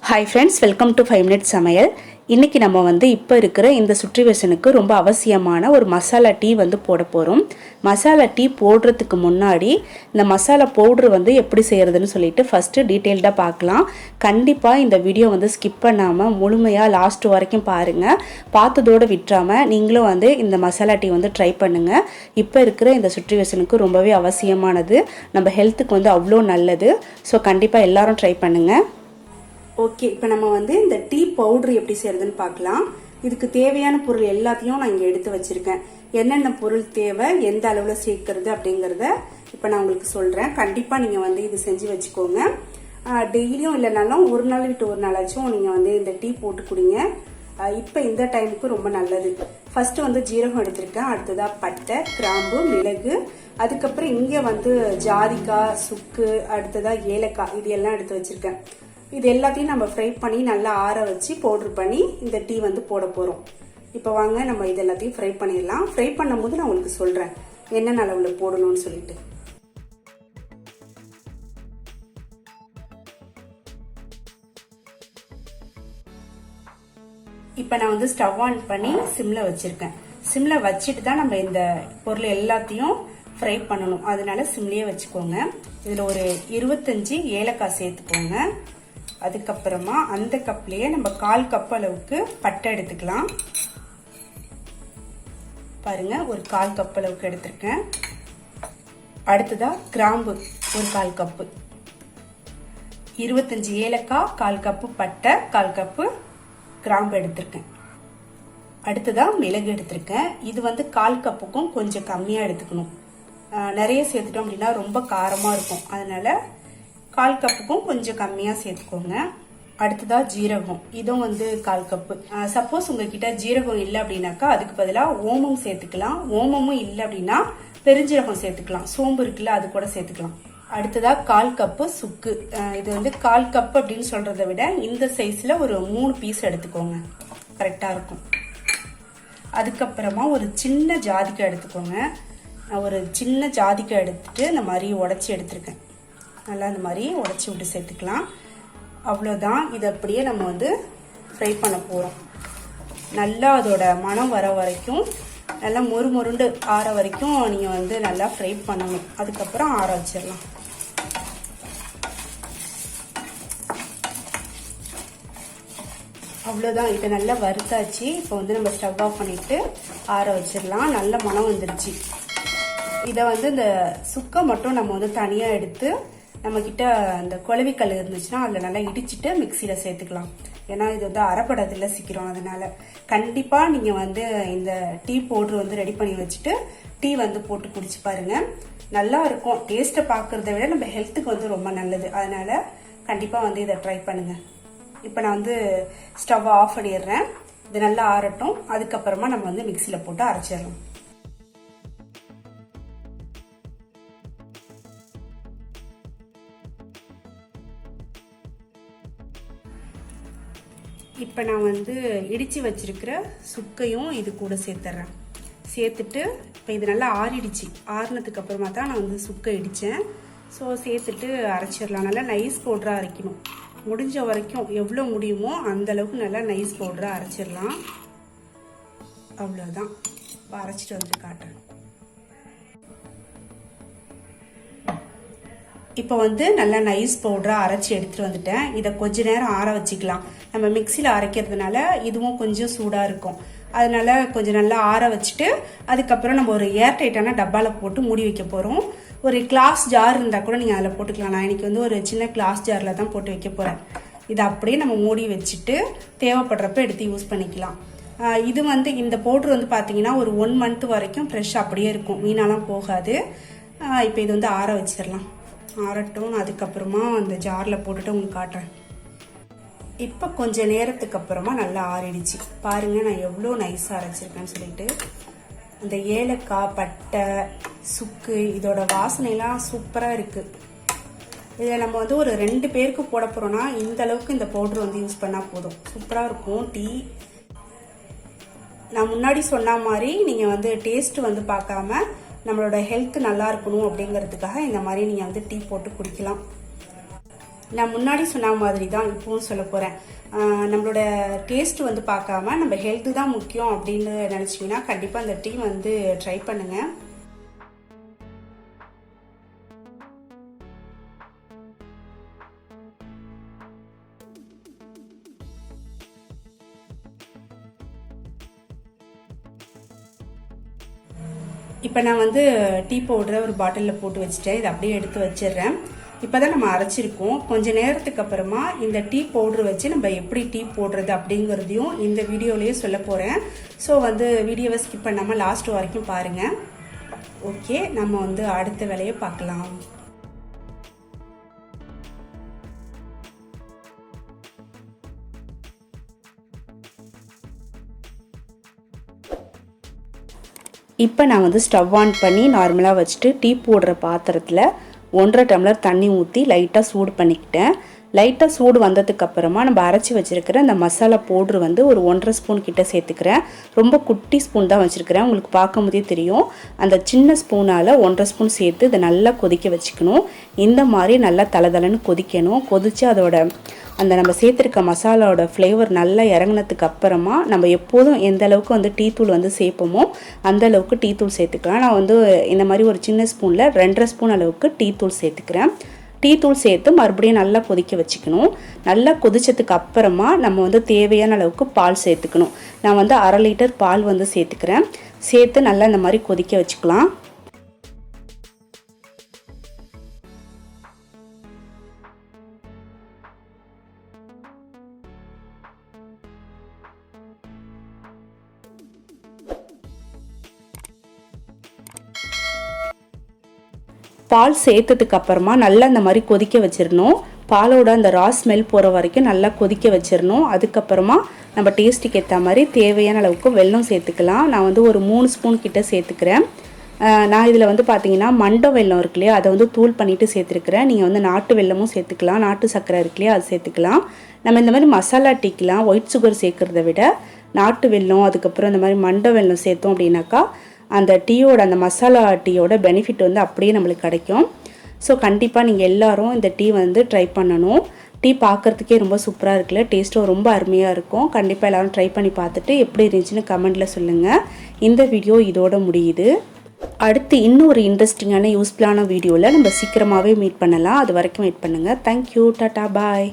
Hi friends, welcome to 5 minutes Samayal. இன்னைக்கு நம்ம இப்போ இருக்கிற இந்த சிச்சுவேஷனுக்கு ரொம்ப அவசியமான ஒரு மசாலா டீ போட போறோம். மசாலா டீ போடுறதுக்கு முன்னாடி இந்த மசாலா பவுடர் எப்படி செய்யறதுன்னு சொல்லிட்டு ஃபர்ஸ்ட் டீடைல்டா பார்க்கலாம். கண்டிப்பா இந்த வீடியோ ஸ்கிப் பண்ணாம முழுமையா லாஸ்ட் வரைக்கும் பாருங்க. பார்த்ததோட விட்டுறாம நீங்களும் இந்த மசாலா டீ ட்ரை பண்ணுங்க. இப்போ இருக்கிற இந்த சிச்சுவேஷனுக்கு ரொம்பவே அவசியமானது. நம்ம ஹெல்த்துக்கு அவ்வளோ நல்லது. ஸோ கண்டிப்பா எல்லாரும் ட்ரை பண்ணுங்க. ஓகே, இப்போ நம்ம இந்த டீ பவுடர் எப்படி செய்யறதுன்னு பார்க்கலாம். இதுக்கு தேவையான பொருள் எல்லாத்தையும் நான் இங்கே எடுத்து வச்சிருக்கேன். என்னென்ன பொருள் தேவை, எந்த அளவில் சேர்க்கறது அப்படிங்கிறத இப்போ நான் உங்களுக்கு சொல்றேன். கண்டிப்பா நீங்க இது செஞ்சு வச்சுக்கோங்க. டெய்லியும் இல்லைனாலும் ஒரு நாள் விட்டு ஒரு நாளாச்சும் நீங்க இந்த டீ போட்டு குடிங்க. இப்போ இந்த டைமுக்கு ரொம்ப நல்லது. ஃபர்ஸ்ட் ஜீரகம் எடுத்திருக்கேன், அடுத்ததா பட்டை, கிராம்பு, மிளகு, அதுக்கப்புறம் இங்கே ஜாதிக்காய், சுக்கு, அடுத்ததா ஏலக்காய், இது எல்லாம் எடுத்து வச்சிருக்கேன். இது எல்லாத்தையும் நம்ம ஃப்ரை பண்ணி நல்லா ஆற வச்சு பவுடர் பண்ணி இந்த டீ போட போறோம். இப்போ வாங்க நம்ம இது எல்லாத்தையும் ஃப்ரை பண்ணிடலாம். ஃப்ரை பண்ணும்போது நான் உங்களுக்கு சொல்றேன் என்னென்ன அளவுல போடணும்னு சொல்லிட்டு. இப்போ நான் ஸ்டவ் ஆன் பண்ணி சிம்ல வச்சிருக்கேன். சிம்ல வச்சுட்டு தான் நம்ம இந்த பொருள் எல்லாத்தையும் ஃப்ரை பண்ணணும். அதனால சிம்லயே வச்சுக்கோங்க. இதுல ஒரு 25 ஏலக்காய் சேர்த்துக்கோங்க. அதுக்கப்புறமா அந்த கப்லயே நம்ம 1/4 கப் அளவுக்கு பட்டை எடுத்துக்கலாம். பாருங்க, ஒரு 1/4 கப் அளவுக்கு எடுத்திருக்கேன். அடுத்ததா கிராம்பு ஒரு 1/4 கப்பு, 25 ஏலக்காய், 1/4 கப்பு பட்டை, 1/4 கப்பு கிராம்பு எடுத்திருக்கேன். அடுத்ததா மிளகு எடுத்திருக்கேன். இது 1/4 கப்புக்கும் கொஞ்சம் கம்மியா எடுத்துக்கணும். நிறைய சேர்த்துட்டோம் அப்படின்னா ரொம்ப காரமா இருக்கும். அதனால 1/4 கப்புக்கும் கொஞ்சம் கம்மியா சேர்த்துக்கோங்க. அடுத்ததா ஜீரகம், இதுவும் 1/4 கப்பு. சப்போஸ் உங்ககிட்ட ஜீரகம் இல்லை அப்படின்னாக்கா அதுக்கு பதிலாக ஓமம் சேர்த்துக்கலாம். ஓமமும் இல்லை அப்படின்னா பெருஞ்சீரகம் சேர்த்துக்கலாம். சோம்பு இருக்குல்ல, அது கூட சேர்த்துக்கலாம். அடுத்ததா 1/4 கப்பு சுக்கு. இது 1/4 கப் அப்படின்னு சொல்றதை விட இந்த சைஸ்ல ஒரு 3 பீஸ் எடுத்துக்கோங்க, கரெக்டா இருக்கும். அதுக்கப்புறமா ஒரு சின்ன ஜாதிக்காய் எடுத்துக்கோங்க. ஒரு சின்ன ஜாதிக்காய் எடுத்துட்டு இந்த மாதிரி உடைச்சி எடுத்திருக்கேன். நல்லா இந்த மாதிரி உடைச்சி விட்டு சேர்த்துக்கலாம். அவ்வளோதான். இது அப்படியே நம்ம ஃப்ரை பண்ண போகிறோம். நல்லா அதோட மனம் வர வரைக்கும், நல்லா மொறுமொருண்டு ஆற வரைக்கும் நீங்கள் நல்லா ஃப்ரை பண்ணணும். அதுக்கப்புறம் ஆற வச்சிடலாம். அவ்வளோதான். இதை நல்லா வறுத்தாச்சு. இப்போ நம்ம ஸ்டவ் ஆஃப் பண்ணிட்டு ஆற வச்சிடலாம். நல்ல மனம் வந்துருச்சு. இதை இந்த சுக்கை மட்டும் நம்ம தனியாக எடுத்து நம்ம கிட்ட இந்த குழவிக்கல் இருந்துச்சுன்னா அதில் நல்லா இடிச்சுட்டு மிக்சியில சேர்த்துக்கலாம். ஏன்னா இது அரைப்படத்தில் சீக்கிரம். அதனால கண்டிப்பா நீங்க இந்த டீ பவுடர் ரெடி பண்ணி வச்சுட்டு டீ போட்டு குடிச்சு பாருங்க. நல்லா இருக்கும். டேஸ்ட்டை பார்க்கறத விட நம்ம ஹெல்த்துக்கு ரொம்ப நல்லது. அதனால கண்டிப்பா இதை ட்ரை பண்ணுங்க. இப்போ நான் ஸ்டவ் ஆஃப் பண்ணிடுறேன். இது நல்லா ஆறட்டும். அதுக்கப்புறமா நம்ம மிக்சியில போட்டு அரைச்சிடலாம். இப்போ நான் இடிச்சு வச்சிருக்கிற சுக்கையும் இது கூட சேர்த்துறேன். சேர்த்துட்டு இப்போ இது நல்லா ஆறிடுச்சு. ஆறினதுக்கு அப்புறமா தான் நான் சுக்கை இடித்தேன். ஸோ சேர்த்துட்டு அரைச்சிடலாம். நல்லா நைஸ் பவுடராக அரைக்கணும். முடிஞ்ச வரைக்கும் எவ்வளோ முடியுமோ அந்த அளவுக்கு நல்லா நைஸ் பவுடராக அரைச்சிடலாம். அவ்வளோதான். இப்போ அரைச்சிட்டு காட்டுறேன். இப்போ நல்லா நைஸ் பவுடராக அரைச்சி எடுத்துகிட்டு வந்துட்டேன். இதை கொஞ்ச நேரம் ஆற வச்சுக்கலாம். நம்ம மிக்சியில் அரைக்கிறதுனால இதுவும் கொஞ்சம் சூடாக இருக்கும். அதனால கொஞ்சம் நல்லா ஆற வச்சுட்டு அதுக்கப்புறம் நம்ம ஒரு ஏர் டைட்டான டப்பாவில் போட்டு மூடி வைக்க போகிறோம். ஒரு கிளாஸ் ஜார் இருந்தால் கூட நீங்கள் அதில் போட்டுக்கலாம். நான் இன்னைக்கு ஒரு சின்ன கிளாஸ் ஜாரில் தான் போட்டு வைக்க போகிறேன். இதை அப்படியே நம்ம மூடி வச்சுட்டு தேவைப்படுறப்ப எடுத்து யூஸ் பண்ணிக்கலாம். இது இந்த பவுடர் பார்த்தீங்கன்னா ஒரு 1 மந்த் வரைக்கும் ஃப்ரெஷ் அப்படியே இருக்கும், வீணாலாம் போகாது. இப்போ இது ஆற வச்சிடலாம். ஆறட்டும். அதுக்கப்புறமா அந்த ஜாரில் போட்டுட்டு உங்களுக்கு காட்டுறேன். இப்போ கொஞ்ச நேரத்துக்கு அப்புறமா நல்லா ஆறிடுச்சு. பாருங்க நான் எவ்வளோ நைஸாக அரைச்சிருக்கேன்னு சொல்லிட்டு. அந்த ஏலக்காய், பட்டை, சுக்கு, இதோட வாசனைலாம் சூப்பராக இருக்கு. இதில் நம்ம ஒரு 2 பேருக்கு போட போறோம்னா இந்த அளவுக்கு இந்த பவுடர் யூஸ் பண்ணால் போதும். சூப்பராக இருக்கும் டீ. நான் முன்னாடி சொன்ன மாதிரி நீங்கள் டேஸ்ட் பார்க்காம நம்மளோட ஹெல்த் நல்லா இருக்கணும் அப்படிங்கிறதுக்காக இந்த மாதிரி நீங்கள் டீ போட்டு குடிக்கலாம். நான் முன்னாடி சொன்ன மாதிரி தான் இப்போவும் சொல்ல போகிறேன். நம்மளோட டேஸ்ட் வந்து பார்க்காம நம்ம ஹெல்த்து தான் முக்கியம் அப்படின்னு நினச்சிங்கன்னா கண்டிப்பாக அந்த டீ வந்து ட்ரை பண்ணுங்கள். இப்போ நான் வந்து டீ பவுடரை ஒரு பாட்டிலில் போட்டு வச்சுட்டேன். இதை அப்படியே எடுத்து வச்சிடுறேன். இப்போ தான் நம்ம அரைச்சிருக்கோம். கொஞ்சம் நேரத்துக்கு அப்புறமா இந்த டீ பவுடர் வச்சு நம்ம எப்படி டீ போடுறது அப்படிங்கிறதையும் இந்த வீடியோலேயே சொல்ல போகிறேன். ஸோ வந்து வீடியோவை ஸ்கிப் பண்ணாமல் லாஸ்ட் வரைக்கும் பாருங்கள். ஓகே, நம்ம வந்து அடுத்த வேலையை பார்க்கலாம். இப்போ நான் வந்து ஸ்டவ் ஆன் பண்ணி நார்மலாக வச்சுட்டு டீ போடுற பாத்திரத்தில் 1.5 டம்ளர் தண்ணி ஊற்றி லைட்டாக சூடு பண்ணிக்கிட்டேன். லைட்டாக சூடு வந்ததுக்கப்புறமா நம்ம அரைச்சி வச்சுருக்கிற அந்த மசாலா பவுட்ரு வந்து ஒரு 1.5 ஸ்பூன் கிட்ட சேர்த்துக்கிறேன். ரொம்ப குட்டி ஸ்பூன் தான் வச்சுருக்கிறேன். உங்களுக்கு பார்க்கும்போதே தெரியும். அந்த சின்ன ஸ்பூனால் 1.5 ஸ்பூன் சேர்த்து இதை நல்லா கொதிக்க வச்சுக்கணும். இந்த மாதிரி நல்லா தளதளன்னு கொதிக்கணும். கொதித்து அதோட அந்த நம்ம சேர்த்துருக்க மசாலாவோட ஃப்ளேவர் நல்லா இறங்கினதுக்கு அப்புறமா நம்ம எப்போதும் எந்த அளவுக்கு வந்து டீ தூள் வந்து சேர்ப்போமோ அந்த அளவுக்கு டீ தூள் சேர்த்துக்கலாம். நான் வந்து இந்த மாதிரி ஒரு சின்ன ஸ்பூனில் 2.5 ஸ்பூன் அளவுக்கு டீ தூள் சேர்த்துக்கிறேன். டீ தூள் சேர்த்து மறுபடியும் நல்லா கொதிக்க வச்சுக்கணும். நல்லா கொதிச்சதுக்கு அப்புறமா நம்ம வந்து தேவையான அளவுக்கு பால் சேர்த்துக்கணும். நான் வந்து 1/2 லிட்டர் பால் வந்து சேர்த்துக்கிறேன். சேர்த்து நல்லா இந்த மாதிரி கொதிக்க வச்சுக்கலாம். பால் சேர்த்ததுக்கு அப்புறமா நல்லா இந்த மாதிரி கொதிக்க வச்சிடணும். பாலோட அந்த ரா ஸ்மெல் போகிற வரைக்கும் நல்லா கொதிக்க வச்சிடணும். அதுக்கப்புறமா நம்ம டேஸ்ட்டுக்கு ஏற்ற மாதிரி தேவையான அளவுக்கு வெல்லம் சேர்த்துக்கலாம். நான் வந்து ஒரு 3 ஸ்பூன் கிட்ட சேர்த்துக்கிறேன். நான் இதில் வந்து பார்த்தீங்கன்னா மண்டை வெல்லம் இருக்கு இல்லையா, அதை வந்து தூள் பண்ணிவிட்டு சேர்த்துருக்கிறேன். நீங்கள் வந்து நாட்டு வெல்லமும் சேர்த்துக்கலாம், நாட்டு சர்க்கரை இருக்கு இல்லையா, அது சேர்த்துக்கலாம். நம்ம இந்த மாதிரி மசாலா டீக்கெலாம் ஒயிட் சுகர் சேர்க்குறத விட நாட்டு வெல்லம் அதுக்கப்புறம் இந்த மாதிரி மண்டை வெல்லம் சேர்த்தோம் அப்படின்னாக்கா அந்த டீயோட அந்த மசாலா டீயோட பெனிஃபிட் வந்து அப்படியே நம்மளுக்கு கிடைக்கும். ஸோ கண்டிப்பாக நீங்கள் எல்லோரும் இந்த டீ வந்து ட்ரை பண்ணணும். டீ பார்க்குறதுக்கே ரொம்ப சூப்பராக இருக்குல்ல, டேஸ்ட்டும் ரொம்ப அருமையாக இருக்கும். கண்டிப்பாக எல்லோரும் ட்ரை பண்ணி பார்த்துட்டு எப்படி இருந்துச்சுன்னு கமெண்ட்டில் சொல்லுங்கள். இந்த வீடியோ இதோட முடியுது. அடுத்து இன்னும் ஒரு இன்ட்ரெஸ்டிங்கான யூஸ்ஃபுல்லான வீடியோவில் நம்ம சீக்கிரமாகவே மீட் பண்ணலாம். அது வரைக்கும் வெயிட் பண்ணுங்கள். தேங்க்யூ, டாட்டா, பாய்.